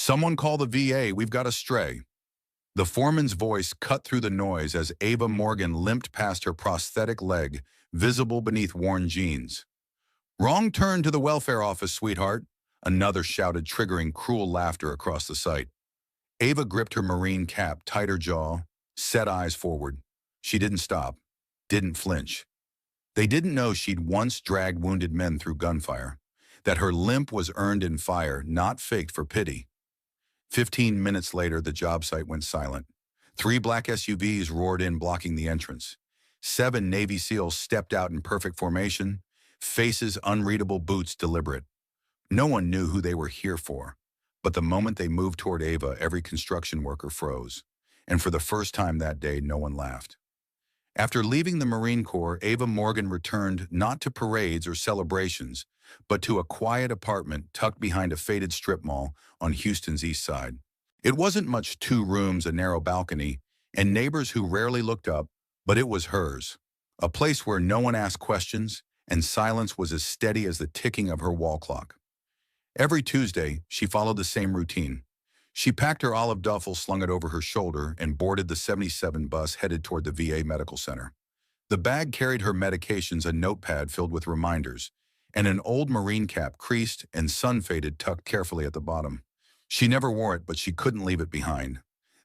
Someone call the VA, we've got a stray. The foreman's voice cut through the noise as Ava Morgan limped past her prosthetic leg, visible beneath worn jeans. Wrong turn to the welfare office, sweetheart, another shouted, triggering cruel laughter across the site. Ava gripped her marine cap, tighter jaw, set eyes forward. She didn't stop, didn't flinch. They didn't know she'd once dragged wounded men through gunfire, that her limp was earned in fire, not faked for pity. 15 minutes later, the job site went silent. 3 black SUVs roared in, blocking the entrance. 7 Navy SEALs stepped out in perfect formation, faces unreadable, boots deliberate. No one knew who they were here for, but the moment they moved toward Ava, every construction worker froze. And for the first time that day, no one laughed. After leaving the Marine Corps, Ava Morgan returned not to parades or celebrations, but to a quiet apartment tucked behind a faded strip mall on Houston's east side. It wasn't much, 2 rooms, a narrow balcony, and neighbors who rarely looked up, but it was hers. A place where no one asked questions, and silence was as steady as the ticking of her wall clock. Every Tuesday, she followed the same routine. She packed her olive duffel, slung it over her shoulder, and boarded the 77 bus headed toward the VA Medical Center. The bag carried her medications, a notepad filled with reminders, and an old marine cap, creased and sun-faded, tucked carefully at the bottom. She never wore it, but she couldn't leave it behind.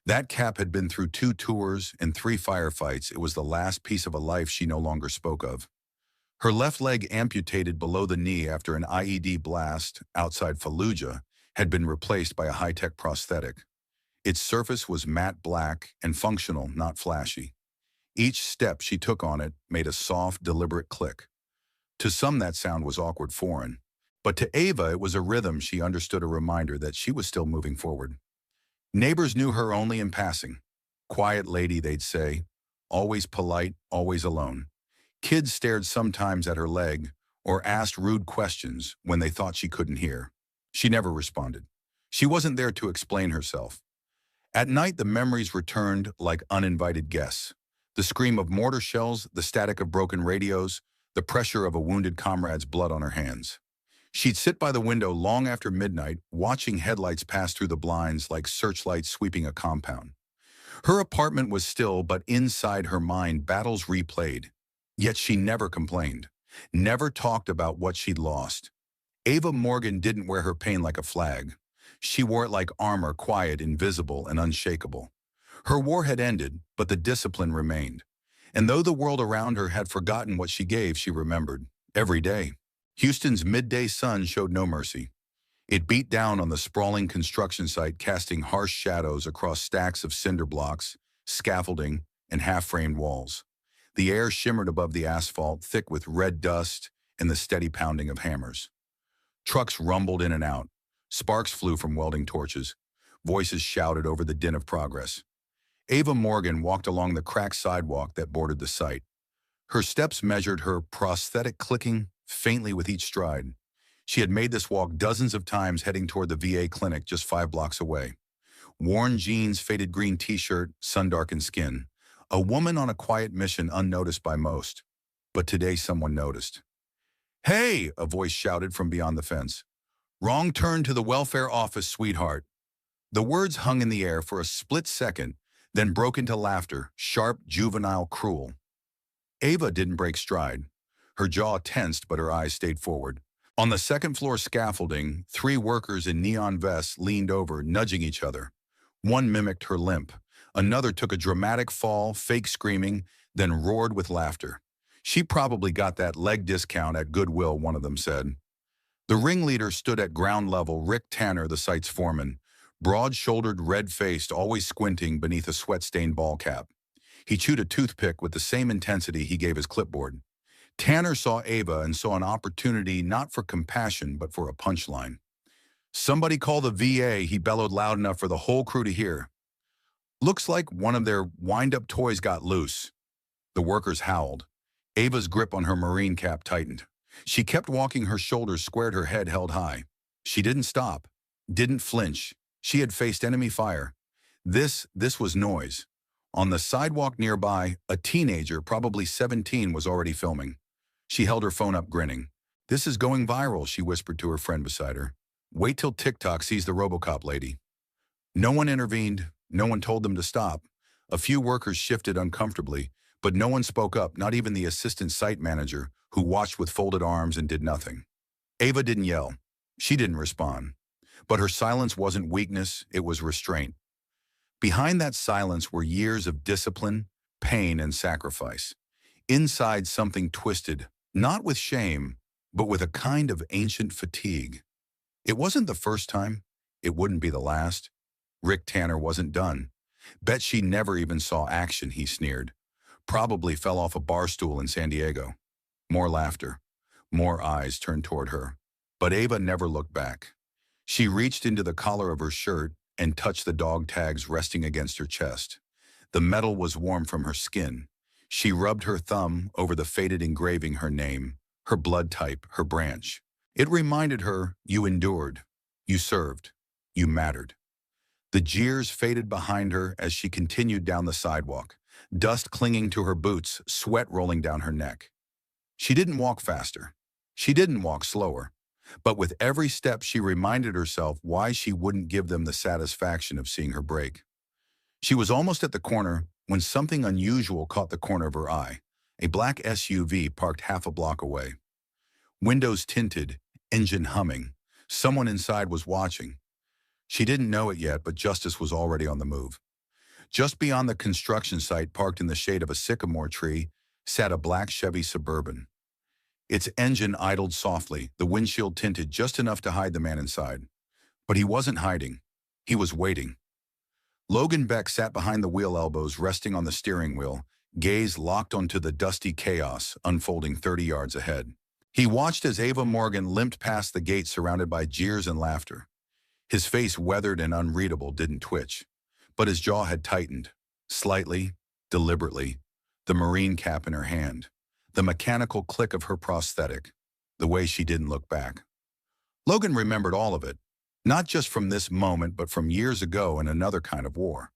That cap had been through 2 tours and 3 firefights. It was the last piece of a life she no longer spoke of. Her left leg, amputated below the knee after an IED blast outside Fallujah, had been replaced by a high-tech prosthetic. Its surface was matte black and functional, not flashy. Each step she took on it made a soft, deliberate click. To some, that sound was awkward, foreign. But to Ava, it was a rhythm she understood, a reminder that she was still moving forward. Neighbors knew her only in passing. Quiet lady, they'd say. Always polite, always alone. Kids stared sometimes at her leg or asked rude questions when they thought she couldn't hear. She never responded. She wasn't there to explain herself. At night, the memories returned like uninvited guests. The scream of mortar shells, the static of broken radios, the pressure of a wounded comrade's blood on her hands. She'd sit by the window long after midnight, watching headlights pass through the blinds like searchlights sweeping a compound. Her apartment was still, but inside her mind, battles replayed. Yet she never complained, never talked about what she'd lost. Ava Morgan didn't wear her pain like a flag. She wore it like armor, quiet, invisible, and unshakable. Her war had ended, but the discipline remained. And though the world around her had forgotten what she gave, she remembered. Every day. Houston's midday sun showed no mercy. It beat down on the sprawling construction site, casting harsh shadows across stacks of cinder blocks, scaffolding, and half-framed walls. The air shimmered above the asphalt, thick with red dust and the steady pounding of hammers. Trucks rumbled in and out. Sparks flew from welding torches. Voices shouted over the din of progress. Ava Morgan walked along the cracked sidewalk that bordered the site. Her steps measured, her prosthetic clicking faintly with each stride. She had made this walk dozens of times, heading toward the VA clinic just 5 blocks away. Worn jeans, faded green t-shirt, sun-darkened skin. A woman on a quiet mission, unnoticed by most. But today someone noticed. "Hey!" a voice shouted from beyond the fence. "Wrong turn to the welfare office, sweetheart." The words hung in the air for a split second, then broke into laughter, sharp, juvenile, cruel. Ava didn't break stride. Her jaw tensed, but her eyes stayed forward. On the second-floor scaffolding, 3 workers in neon vests leaned over, nudging each other. One mimicked her limp. Another took a dramatic fall, fake screaming, then roared with laughter. "She probably got that leg discount at Goodwill," one of them said. The ringleader stood at ground level, Rick Tanner, the site's foreman, broad-shouldered, red-faced, always squinting beneath a sweat-stained ball cap. He chewed a toothpick with the same intensity he gave his clipboard. Tanner saw Ava and saw an opportunity not for compassion, but for a punchline. "Somebody call the VA," he bellowed loud enough for the whole crew to hear. "Looks like one of their wind-up toys got loose." The workers howled. Ava's grip on her marine cap tightened. She kept walking, her shoulders squared, her head held high. She didn't stop, didn't flinch. She had faced enemy fire. This was noise. On the sidewalk nearby, a teenager, probably 17, was already filming. She held her phone up, grinning. "This is going viral," she whispered to her friend beside her. "Wait till TikTok sees the RoboCop lady." No one intervened, no one told them to stop. A few workers shifted uncomfortably, but no one spoke up, not even the assistant site manager, who watched with folded arms and did nothing. Ava didn't yell. She didn't respond. But her silence wasn't weakness, it was restraint. Behind that silence were years of discipline, pain, and sacrifice. Inside something twisted, not with shame, but with a kind of ancient fatigue. It wasn't the first time. It wouldn't be the last. Rick Tanner wasn't done. Bet she never even saw action, he sneered. Probably fell off a bar stool in San Diego. More laughter. More eyes turned toward her. But Ava never looked back. She reached into the collar of her shirt and touched the dog tags resting against her chest. The metal was warm from her skin. She rubbed her thumb over the faded engraving, her name, her blood type, her branch. It reminded her, you endured, you served, you mattered. The jeers faded behind her as she continued down the sidewalk, dust clinging to her boots, sweat rolling down her neck. She didn't walk faster. She didn't walk slower. But with every step, she reminded herself why she wouldn't give them the satisfaction of seeing her break. She was almost at the corner when something unusual caught the corner of her eye. A black SUV parked half a block away. Windows tinted, engine humming. Someone inside was watching. She didn't know it yet, but justice was already on the move. Just beyond the construction site, parked in the shade of a sycamore tree, sat a black Chevy Suburban. Its engine idled softly, the windshield tinted just enough to hide the man inside. But he wasn't hiding. He was waiting. Logan Beck sat behind the wheel, elbows resting on the steering wheel, gaze locked onto the dusty chaos unfolding 30 yards ahead. He watched as Ava Morgan limped past the gate surrounded by jeers and laughter. His face, weathered and unreadable, didn't twitch, but his jaw had tightened, slightly, deliberately, the Marine cap in her hand, the mechanical click of her prosthetic, the way she didn't look back. Logan remembered all of it, not just from this moment, but from years ago in another kind of war.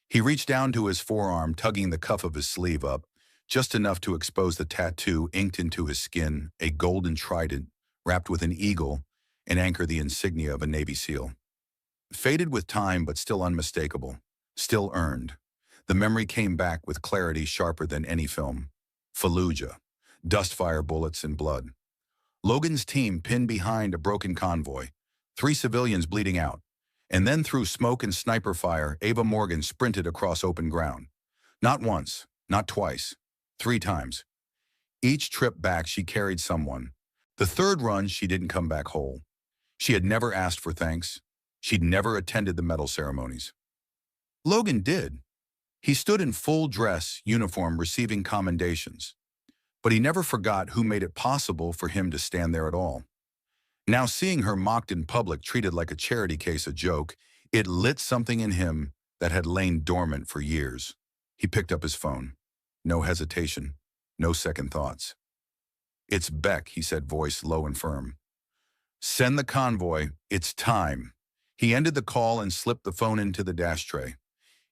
He reached down to his forearm, tugging the cuff of his sleeve up, just enough to expose the tattoo inked into his skin, a golden trident wrapped with an eagle and anchor the insignia of a Navy SEAL. Faded with time, but still unmistakable, still earned. The memory came back with clarity sharper than any film. Fallujah, dustfire, bullets, and blood. Logan's team pinned behind a broken convoy, 3 civilians bleeding out. And then through smoke and sniper fire, Ava Morgan sprinted across open ground. Not once, not twice, 3 times. Each trip back, she carried someone. The third run, she didn't come back whole. She had never asked for thanks. She'd never attended the medal ceremonies. Logan did. He stood in full dress uniform receiving commendations. But he never forgot who made it possible for him to stand there at all. Now, seeing her mocked in public, treated like a charity case, a joke, it lit something in him that had lain dormant for years. He picked up his phone. No hesitation, no second thoughts. "It's Beck," he said, voice low and firm. "Send the convoy. It's time." He ended the call and slipped the phone into the dash tray.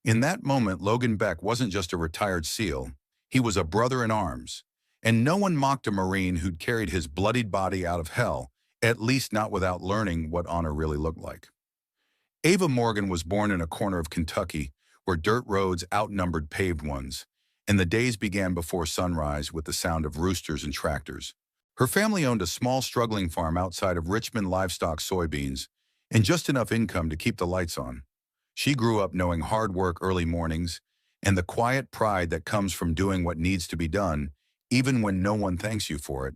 In that moment, Logan Beck wasn't just a retired SEAL. He was a brother in arms. And no one mocked a Marine who'd carried his bloodied body out of hell, at least not without learning what honor really looked like. Ava Morgan was born in a corner of Kentucky where dirt roads outnumbered paved ones, and the days began before sunrise with the sound of roosters and tractors. Her family owned a small, struggling farm outside of Richmond, livestock, soybeans, and just enough income to keep the lights on. She grew up knowing hard work, early mornings, and the quiet pride that comes from doing what needs to be done, even when no one thanks you for it.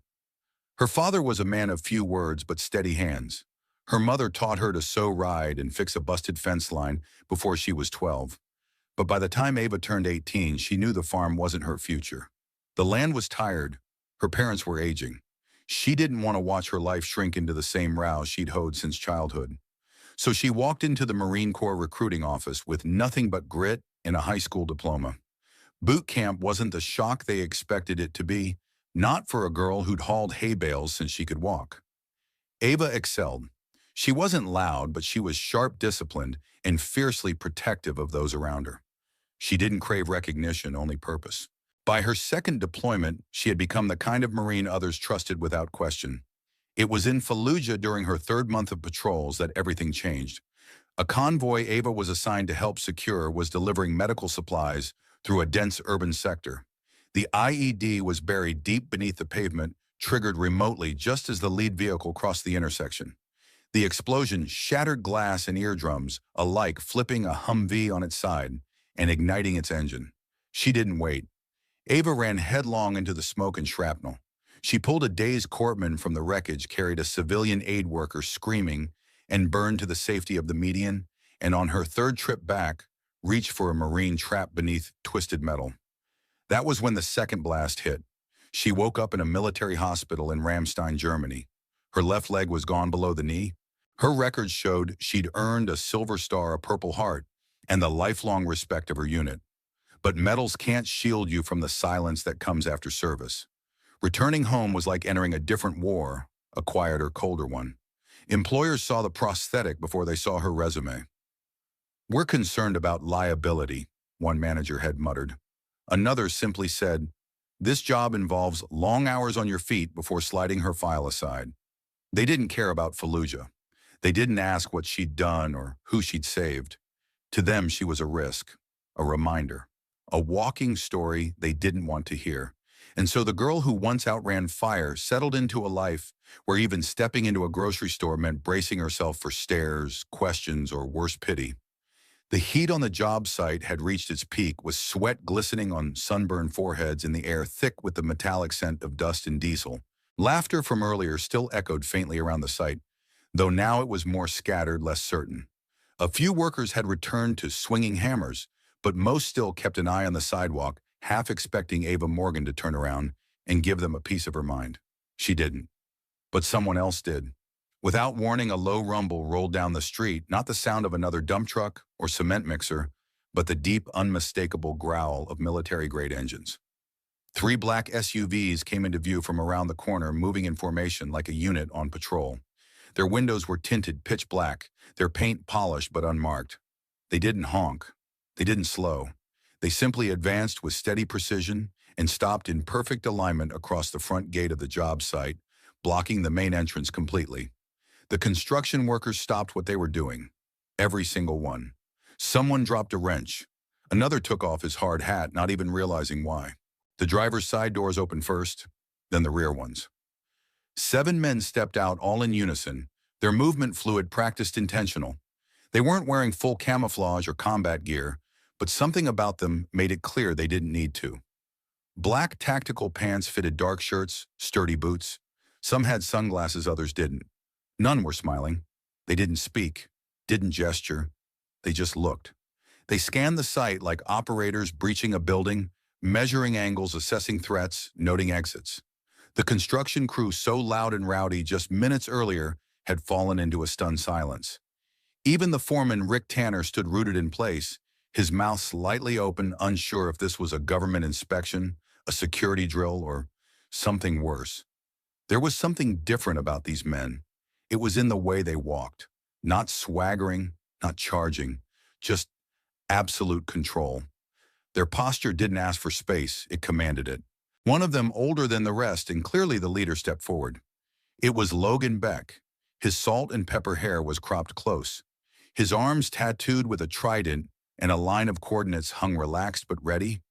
Her father was a man of few words but steady hands. Her mother taught her to sew, ride, and fix a busted fence line before she was 12. But by the time Ava turned 18, she knew the farm wasn't her future. The land was tired. Her parents were aging. She didn't want to watch her life shrink into the same rows she'd hoed since childhood. So she walked into the Marine Corps recruiting office with nothing but grit and a high school diploma. Boot camp wasn't the shock they expected it to be, not for a girl who'd hauled hay bales since she could walk. Ava excelled. She wasn't loud, but she was sharp, disciplined, and fiercely protective of those around her. She didn't crave recognition, only purpose. By her second deployment, she had become the kind of Marine others trusted without question. It was in Fallujah during her 3rd month of patrols that everything changed. A convoy Ava was assigned to help secure was delivering medical supplies through a dense urban sector. The IED was buried deep beneath the pavement, triggered remotely just as the lead vehicle crossed the intersection. The explosion shattered glass and eardrums, alike flipping a Humvee on its side and igniting its engine. She didn't wait. Ava ran headlong into the smoke and shrapnel. She pulled a dazed corpsman from the wreckage, carried a civilian aid worker screaming, and burned to the safety of the median, and on her third trip back, reached for a Marine trapped beneath twisted metal. That was when the second blast hit. She woke up in a military hospital in Ramstein, Germany. Her left leg was gone below the knee. Her records showed she'd earned a Silver Star, a Purple Heart, and the lifelong respect of her unit. But medals can't shield you from the silence that comes after service. Returning home was like entering a different war, a quieter, colder one. Employers saw the prosthetic before they saw her resume. "We're concerned about liability," one manager had muttered. Another simply said, "This job involves long hours on your feet before sliding her file aside." They didn't care about Fallujah. They didn't ask what she'd done or who she'd saved. To them, she was a risk, a reminder, a walking story they didn't want to hear. And so the girl who once outran fire settled into a life where even stepping into a grocery store meant bracing herself for stares, questions, or worse, pity. The heat on the job site had reached its peak, with sweat glistening on sunburned foreheads and the air thick with the metallic scent of dust and diesel. Laughter from earlier still echoed faintly around the site, though now it was more scattered, less certain. A few workers had returned to swinging hammers, but most still kept an eye on the sidewalk, half expecting Ava Morgan to turn around and give them a piece of her mind. She didn't. But someone else did. Without warning, a low rumble rolled down the street, not the sound of another dump truck or cement mixer, but the deep, unmistakable growl of military-grade engines. 3 black SUVs came into view from around the corner, moving in formation like a unit on patrol. Their windows were tinted pitch black, their paint polished but unmarked. They didn't honk. They didn't slow. They simply advanced with steady precision and stopped in perfect alignment across the front gate of the job site, blocking the main entrance completely. The construction workers stopped what they were doing. Every single one. Someone dropped a wrench. Another took off his hard hat, not even realizing why. The driver's side doors opened first, then the rear ones. 7 men stepped out, all in unison, their movement fluid, practiced, intentional. They weren't wearing full camouflage or combat gear, but something about them made it clear they didn't need to. Black tactical pants fitted dark shirts, sturdy boots. Some had sunglasses, others didn't. None were smiling. They didn't speak, didn't gesture. They just looked. They scanned the site like operators breaching a building, measuring angles, assessing threats, noting exits. The construction crew, so loud and rowdy just minutes earlier, had fallen into a stunned silence. Even the foreman, Rick Tanner, stood rooted in place, his mouth slightly open, unsure if this was a government inspection, a security drill, or something worse. There was something different about these men. It was in the way they walked. Not swaggering, not charging, just absolute control. Their posture didn't ask for space, it commanded it. One of them, older than the rest and clearly the leader, stepped forward. It was Logan Beck. His salt and pepper hair was cropped close. His arms tattooed with a trident, and a line of coordinates hung relaxed but ready.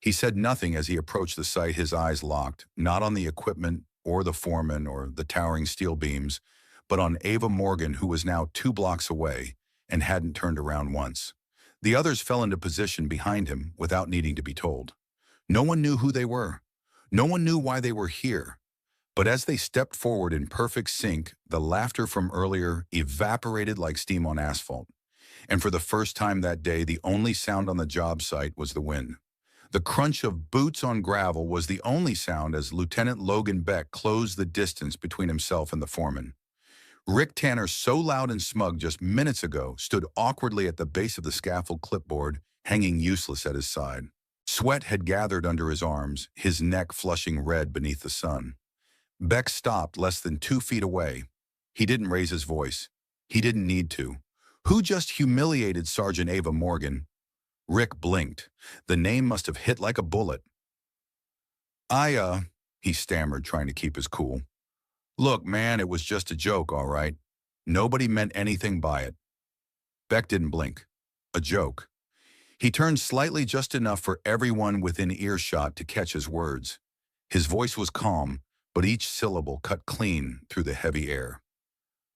He said nothing as he approached the site, his eyes locked, not on the equipment or the foreman or the towering steel beams, but on Ava Morgan, who was now 2 blocks away and hadn't turned around once. The others fell into position behind him without needing to be told. No one knew who they were. No one knew why they were here. But as they stepped forward in perfect sync, the laughter from earlier evaporated like steam on asphalt. And for the first time that day, the only sound on the job site was the wind. The crunch of boots on gravel was the only sound as Lieutenant Logan Beck closed the distance between himself and the foreman. Rick Tanner, so loud and smug just minutes ago, stood awkwardly at the base of the scaffold, clipboard hanging useless at his side. Sweat had gathered under his arms, his neck flushing red beneath the sun. Beck stopped less than 2 feet away. He didn't raise his voice. He didn't need to. Who just humiliated Sergeant Ava Morgan? Rick blinked. The name must have hit like a bullet. He stammered, trying to keep his cool. "Look, man, it was just a joke, all right. Nobody meant anything by it." Beck didn't blink. A joke. He turned slightly just enough for everyone within earshot to catch his words. His voice was calm, but each syllable cut clean through the heavy air.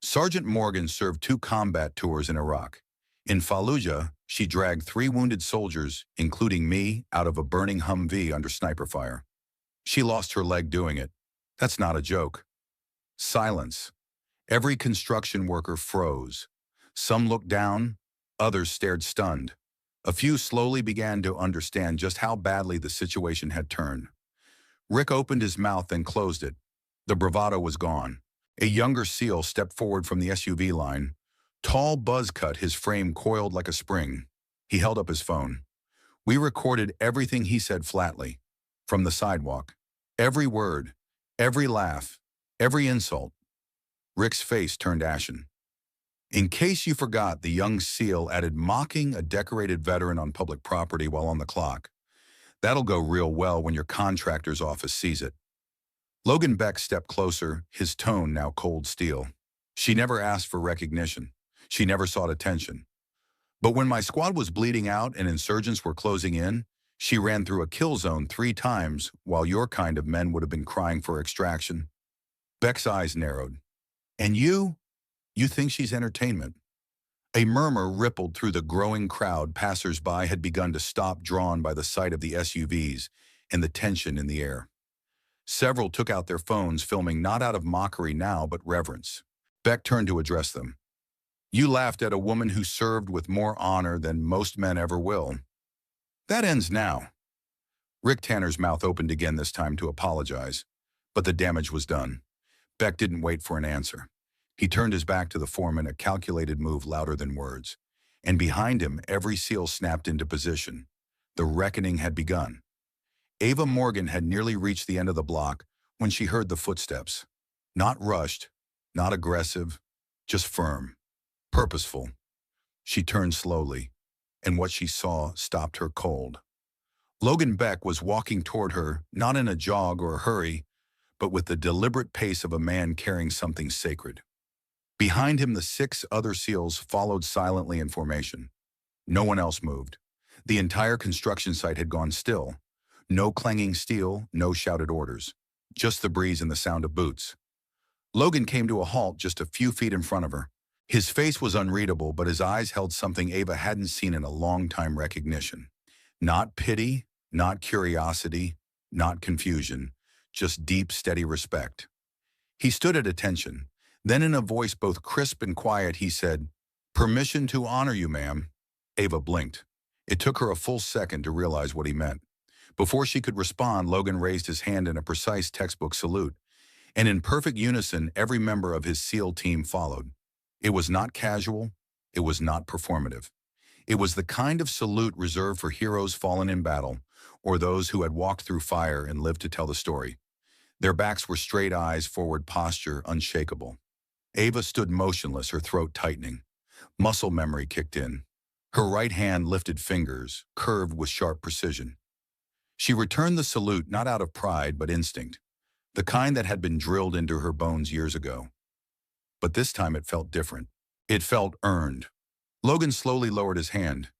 Sergeant Morgan served 2 combat tours in Iraq. In Fallujah, she dragged 3 wounded soldiers, including me, out of a burning Humvee under sniper fire. She lost her leg doing it. That's not a joke. Silence. Every construction worker froze. Some looked down, others stared stunned. A few slowly began to understand just how badly the situation had turned. Rick opened his mouth and closed it. The bravado was gone. A younger SEAL stepped forward from the SUV line. Tall, buzz-cut, his frame coiled like a spring. He held up his phone. We recorded everything he said flatly. From the sidewalk. Every word. Every laugh. Every insult. Rick's face turned ashen. In case you forgot, the young SEAL added, mocking a decorated veteran on public property while on the clock. That'll go real well when your contractor's office sees it. Logan Beck stepped closer, his tone now cold steel. She never asked for recognition. She never sought attention. But when my squad was bleeding out and insurgents were closing in, she ran through a kill zone 3 times while your kind of men would have been crying for extraction. Beck's eyes narrowed. And you think she's entertainment? A murmur rippled through the growing crowd. Passers-by had begun to stop, drawn by the sight of the SUVs and the tension in the air. Several took out their phones, filming not out of mockery now, but reverence. Beck turned to address them. You laughed at a woman who served with more honor than most men ever will. That ends now. Rick Tanner's mouth opened again, this time to apologize, but the damage was done. Beck didn't wait for an answer. He turned his back to the foreman, a calculated move louder than words. And behind him, every SEAL snapped into position. The reckoning had begun. Ava Morgan had nearly reached the end of the block when she heard the footsteps. Not rushed, not aggressive, just firm, purposeful. She turned slowly, and what she saw stopped her cold. Logan Beck was walking toward her, not in a jog or a hurry, but with the deliberate pace of a man carrying something sacred. Behind him, the 6 other SEALs followed silently in formation. No one else moved. The entire construction site had gone still. No clanging steel, no shouted orders. Just the breeze and the sound of boots. Logan came to a halt just a few feet in front of her. His face was unreadable, but his eyes held something Ava hadn't seen in a long time: recognition. Not pity, not curiosity, not confusion, just deep, steady respect. He stood at attention. Then in a voice both crisp and quiet, he said, "Permission to honor you, ma'am." Ava blinked. It took her a full second to realize what he meant. Before she could respond, Logan raised his hand in a precise textbook salute, and in perfect unison, every member of his SEAL team followed. It was not casual. It was not performative. It was the kind of salute reserved for heroes fallen in battle, or those who had walked through fire and lived to tell the story. Their backs were straight, eyes forward, posture unshakable. Ava stood motionless, her throat tightening. Muscle memory kicked in. Her right hand lifted, fingers curved with sharp precision. She returned the salute not out of pride but instinct, the kind that had been drilled into her bones years ago. But this time it felt different. It felt earned. Logan slowly lowered his hand.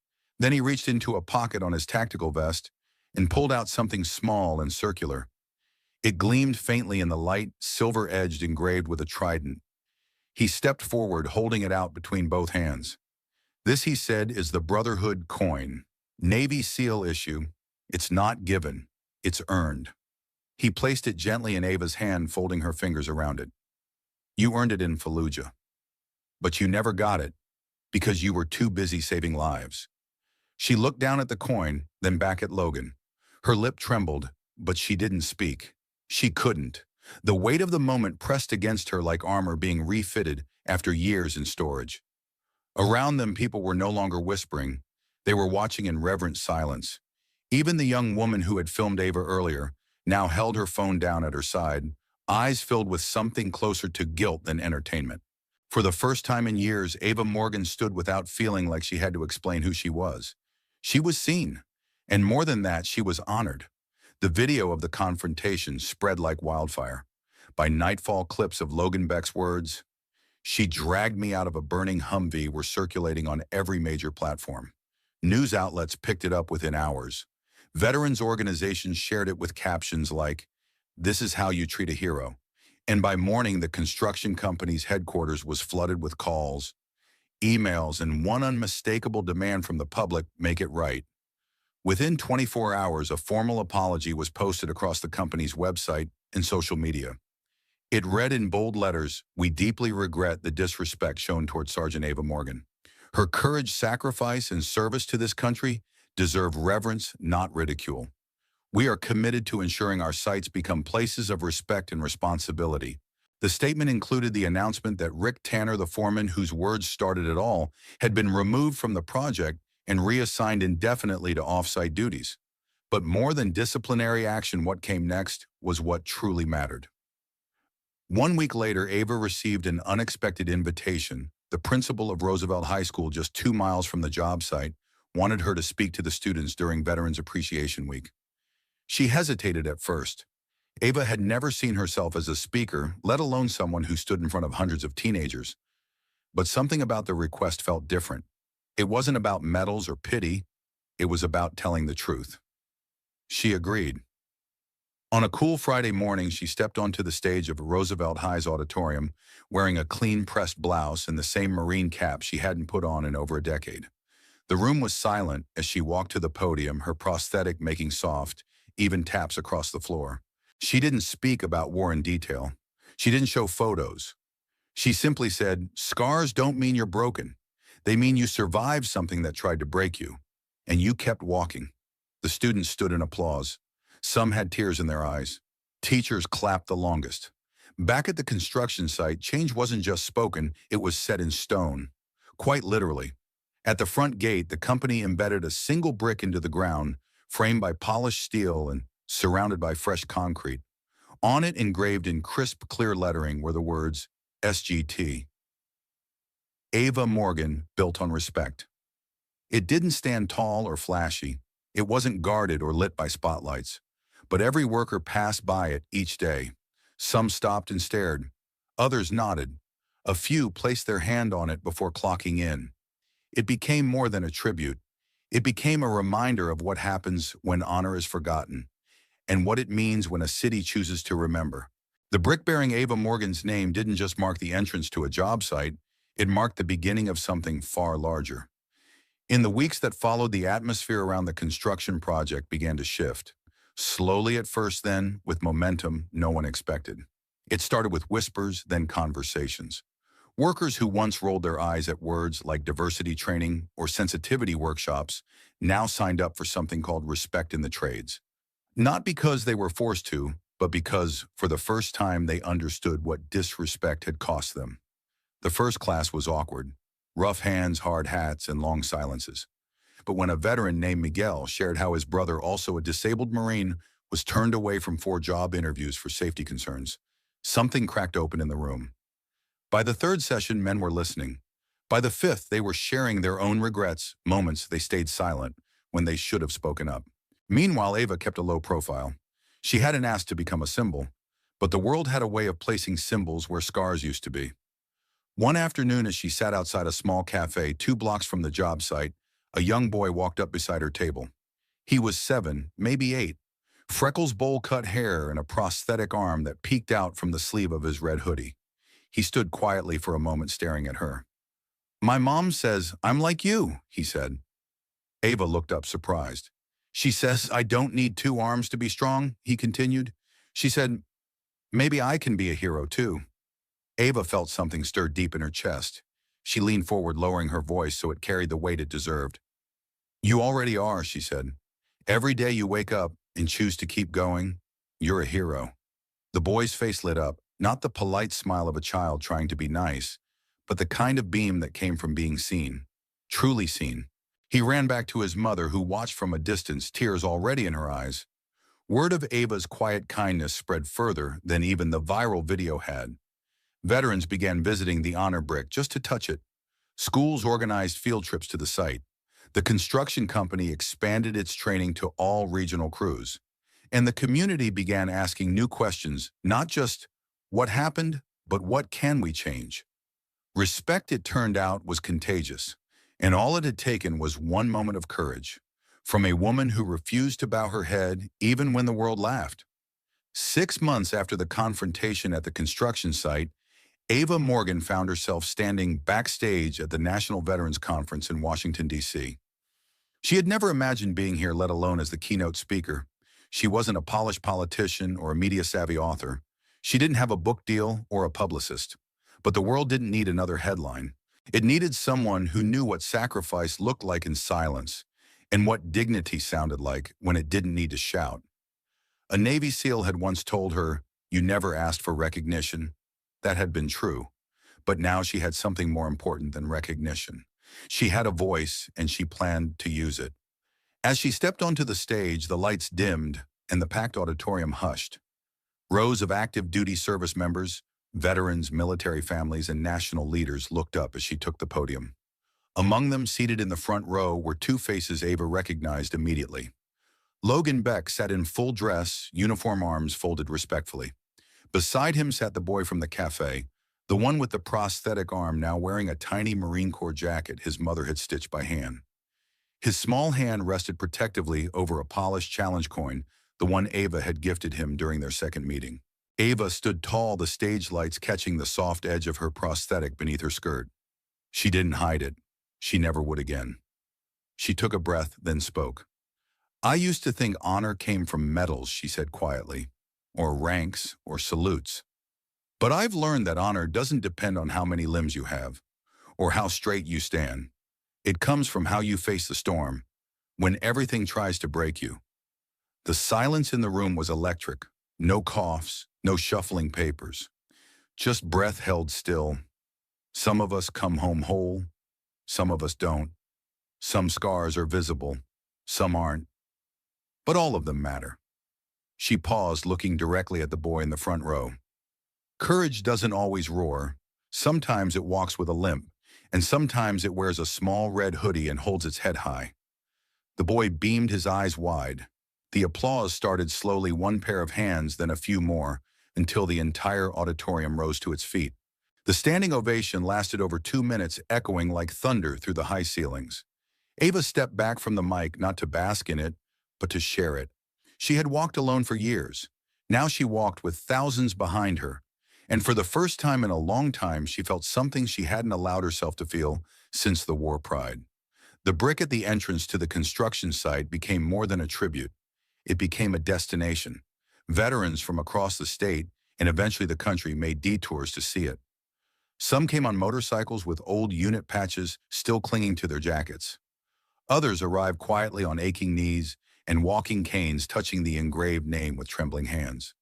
Then he reached into a pocket on his tactical vest and pulled out something small and circular. It gleamed faintly in the light, silver-edged, engraved with a trident. He stepped forward, holding it out between both hands. This, he said, is the Brotherhood coin. Navy SEAL issue. It's not given. It's earned. He placed it gently in Ava's hand, folding her fingers around it. You earned it in Fallujah. But you never got it because you were too busy saving lives. She looked down at the coin, then back at Logan. Her lip trembled, but she didn't speak. She couldn't. The weight of the moment pressed against her like armor being refitted after years in storage. Around them, people were no longer whispering. They were watching in reverent silence. Even the young woman who had filmed Ava earlier now held her phone down at her side, eyes filled with something closer to guilt than entertainment. For the first time in years, Ava Morgan stood without feeling like she had to explain who she was. She was seen, and more than that, she was honored. The video of the confrontation spread like wildfire. By nightfall, clips of Logan Beck's words, She dragged me out of a burning Humvee we're circulating on every major platform. News outlets picked it up within hours. Veterans organizations shared it with captions like, "This is how you treat a hero." And by morning, the construction company's headquarters was flooded with calls, emails, and one unmistakable demand from the public: make it right. Within 24 hours, a formal apology was posted across the company's website and social media. It read in bold letters, "We deeply regret the disrespect shown toward Sergeant Ava Morgan. Her courage, sacrifice, and service to this country deserve reverence, not ridicule. We are committed to ensuring our sites become places of respect and responsibility." The statement included the announcement that Rick Tanner, the foreman whose words started it all, had been removed from the project and reassigned indefinitely to off-site duties. But more than disciplinary action, what came next was what truly mattered. 1 week later, Ava received an unexpected invitation. The principal of Roosevelt High School, just 2 miles from the job site, wanted her to speak to the students during Veterans Appreciation Week. She hesitated at first. Ava had never seen herself as a speaker, let alone someone who stood in front of hundreds of teenagers. But something about the request felt different. It wasn't about medals or pity. It was about telling the truth. She agreed. On a cool Friday morning, she stepped onto the stage of Roosevelt High's auditorium, wearing a clean-pressed blouse and the same Marine cap she hadn't put on in over a decade. The room was silent as she walked to the podium, her prosthetic making soft, even taps across the floor. She didn't speak about war in detail. She didn't show photos. She simply said, "Scars don't mean you're broken. They mean you survived something that tried to break you. And you kept walking." The students stood in applause. Some had tears in their eyes. Teachers clapped the longest. Back at the construction site, change wasn't just spoken, it was set in stone. Quite literally. At the front gate, the company embedded a single brick into the ground, framed by polished steel and surrounded by fresh concrete. On it, engraved in crisp, clear lettering, were the words, SGT. Ava Morgan, built on respect. It didn't stand tall or flashy. It wasn't guarded or lit by spotlights. But every worker passed by it each day. Some stopped and stared. Others nodded. A few placed their hand on it before clocking in. It became more than a tribute. It became a reminder of what happens when honor is forgotten, and what it means when a city chooses to remember. The brick bearing Ava Morgan's name didn't just mark the entrance to a job site, it marked the beginning of something far larger. In the weeks that followed, the atmosphere around the construction project began to shift. Slowly at first, then, with momentum no one expected. It started with whispers, then conversations. Workers who once rolled their eyes at words like diversity training or sensitivity workshops now signed up for something called Respect in the Trades. Not because they were forced to, but because, for the first time, they understood what disrespect had cost them. The first class was awkward. Rough hands, hard hats, and long silences. But when a veteran named Miguel shared how his brother, also a disabled Marine, was turned away from 4 job interviews for safety concerns, something cracked open in the room. By the 3rd session, men were listening. By the 5th, they were sharing their own regrets, moments they stayed silent when they should have spoken up. Meanwhile, Ava kept a low profile. She hadn't asked to become a symbol, but the world had a way of placing symbols where scars used to be. One afternoon, as she sat outside a small cafe 2 blocks from the job site, a young boy walked up beside her table. He was 7, maybe 8, freckles, bowl-cut hair, and a prosthetic arm that peeked out from the sleeve of his red hoodie. He stood quietly for a moment, staring at her. "My mom says I'm like you," he said. Ava looked up, surprised. "She says I don't need 2 arms to be strong," he continued. She said, "Maybe I can be a hero too." Ava felt something stir deep in her chest. She leaned forward, lowering her voice so it carried the weight it deserved. "You already are," she said. "Every day you wake up and choose to keep going, you're a hero." The boy's face lit up, not the polite smile of a child trying to be nice, but the kind of beam that came from being seen, truly seen. He ran back to his mother, who watched from a distance, tears already in her eyes. Word of Ava's quiet kindness spread further than even the viral video had. Veterans began visiting the honor brick just to touch it. Schools organized field trips to the site. The construction company expanded its training to all regional crews. And the community began asking new questions, not just what happened, but what can we change? Respect, it turned out, was contagious, and all it had taken was one moment of courage from a woman who refused to bow her head even when the world laughed. 6 months after the confrontation at the construction site, Ava Morgan found herself standing backstage at the National Veterans Conference in Washington, D.C. She had never imagined being here, let alone as the keynote speaker. She wasn't a polished politician or a media-savvy author. She didn't have a book deal or a publicist. But the world didn't need another headline. It needed someone who knew what sacrifice looked like in silence and what dignity sounded like when it didn't need to shout. A Navy SEAL had once told her, "You never asked for recognition." That had been true. But now she had something more important than recognition. She had a voice, and she planned to use it. As she stepped onto the stage, the lights dimmed and the packed auditorium hushed. Rows of active duty service members, veterans, military families, and national leaders looked up as she took the podium. Among them, seated in the front row, were two faces Ava recognized immediately. Logan Beck sat in full dress, uniform arms folded respectfully. Beside him sat the boy from the cafe, the one with the prosthetic arm now wearing a tiny Marine Corps jacket his mother had stitched by hand. His small hand rested protectively over a polished challenge coin, the one Ava had gifted him during their second meeting. Ava stood tall, the stage lights catching the soft edge of her prosthetic beneath her skirt. She didn't hide it. She never would again. She took a breath, then spoke. "I used to think honor came from medals," she said quietly, "or ranks, or salutes. But I've learned that honor doesn't depend on how many limbs you have, or how straight you stand. It comes from how you face the storm, when everything tries to break you." The silence in the room was electric. No coughs, no shuffling papers. Just breath held still. Some of us come home whole. Some of us don't. Some scars are visible. Some aren't. But all of them matter. She paused, looking directly at the boy in the front row. Courage doesn't always roar. Sometimes it walks with a limp, and sometimes it wears a small red hoodie and holds its head high. The boy beamed, his eyes wide. The applause started slowly, one pair of hands, then a few more, until the entire auditorium rose to its feet. The standing ovation lasted over 2 minutes, echoing like thunder through the high ceilings. Ava stepped back from the mic, not to bask in it, but to share it. She had walked alone for years. Now she walked with thousands behind her. And for the first time in a long time, she felt something she hadn't allowed herself to feel since the war pride. The brick at the entrance to the construction site became more than a tribute. It became a destination. Veterans from across the state and eventually the country made detours to see it. Some came on motorcycles with old unit patches still clinging to their jackets. Others arrived quietly on aching knees and walking canes, touching the engraved name with trembling hands.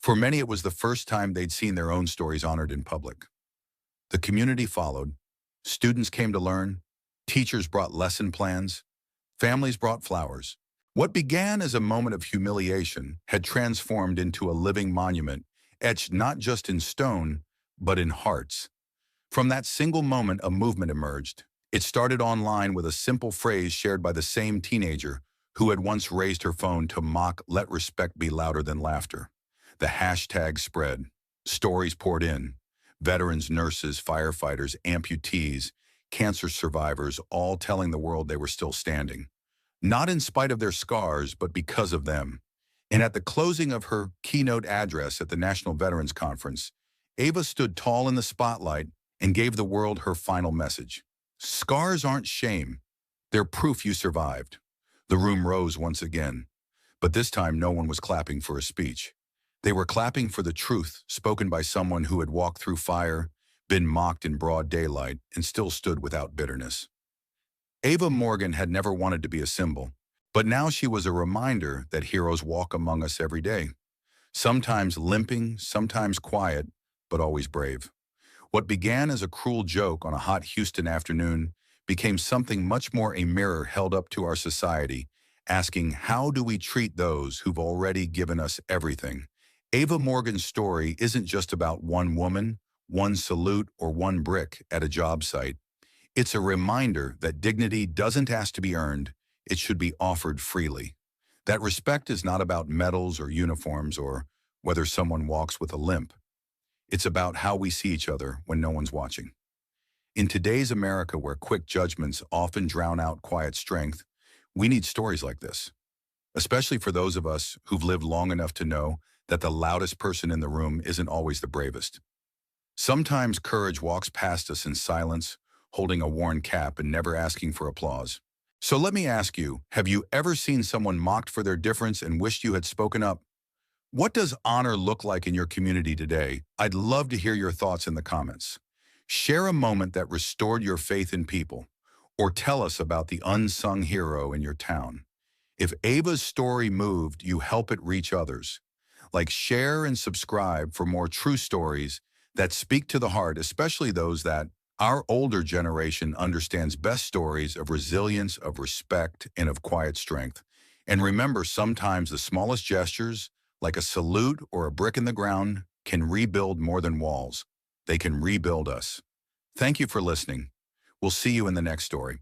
For many, it was the first time they'd seen their own stories honored in public. The community followed. Students came to learn. Teachers brought lesson plans. Families brought flowers. What began as a moment of humiliation had transformed into a living monument, etched not just in stone, but in hearts. From that single moment, a movement emerged. It started online with a simple phrase shared by the same teenager who had once raised her phone to mock "Let respect be louder than laughter." The hashtag spread. Stories poured in. Veterans, nurses, firefighters, amputees, cancer survivors, all telling the world they were still standing. Not in spite of their scars, but because of them. And at the closing of her keynote address at the National Veterans Conference, Ava stood tall in the spotlight and gave the world her final message. Scars aren't shame. They're proof you survived. The room rose once again. But this time, no one was clapping for a speech. They were clapping for the truth spoken by someone who had walked through fire, been mocked in broad daylight, and still stood without bitterness. Ava Morgan had never wanted to be a symbol, but now she was a reminder that heroes walk among us every day. Sometimes limping, sometimes quiet, but always brave. What began as a cruel joke on a hot Houston afternoon became something much more, a mirror held up to our society, asking, how do we treat those who've already given us everything? Ava Morgan's story isn't just about one woman, one salute, or one brick at a job site. It's a reminder that dignity doesn't ask to be earned, it should be offered freely. That respect is not about medals or uniforms or whether someone walks with a limp. It's about how we see each other when no one's watching. In today's America, where quick judgments often drown out quiet strength, we need stories like this, especially for those of us who've lived long enough to know that the loudest person in the room isn't always the bravest. Sometimes courage walks past us in silence, holding a worn cap and never asking for applause. So let me ask you, have you ever seen someone mocked for their difference and wished you had spoken up? What does honor look like in your community today? I'd love to hear your thoughts in the comments. Share a moment that restored your faith in people, or tell us about the unsung hero in your town. If Ava's story moved, you help it reach others. Like, share and subscribe for more true stories that speak to the heart, especially those that our older generation understands best, stories of resilience, of respect, and of quiet strength. And remember, sometimes the smallest gestures, like a salute or a brick in the ground, can rebuild more than walls. They can rebuild us. Thank you for listening. We'll see you in the next story.